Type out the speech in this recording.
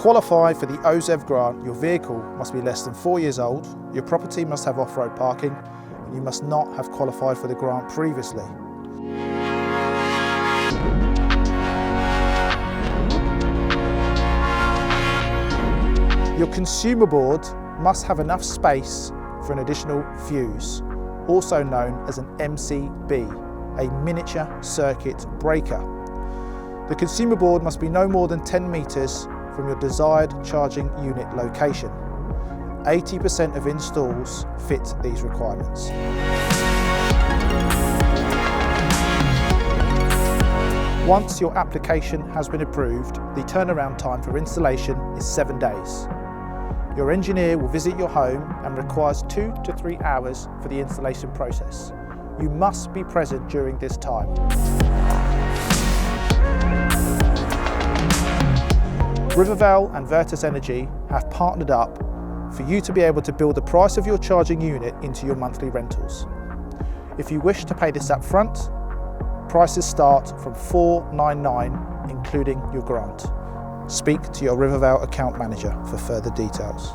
qualify for the OZEV grant, your vehicle must be less than 4 years old, your property must have off-road parking, and you must not have qualified for the grant previously. Your consumer board must have enough space for an additional fuse, also known as an MCB, a miniature circuit breaker. The consumer board must be no more than 10 metres from your desired charging unit location. 80% of installs fit these requirements. Once your application has been approved, the turnaround time for installation is 7 days. Your engineer will visit your home and requires 2 to 3 hours for the installation process. You must be present during this time. Rivervale and Virtus Energy have partnered up for you to be able to build the price of your charging unit into your monthly rentals. If you wish to pay this up front, prices start from $499, including your grant. Speak to your Rivervale account manager for further details.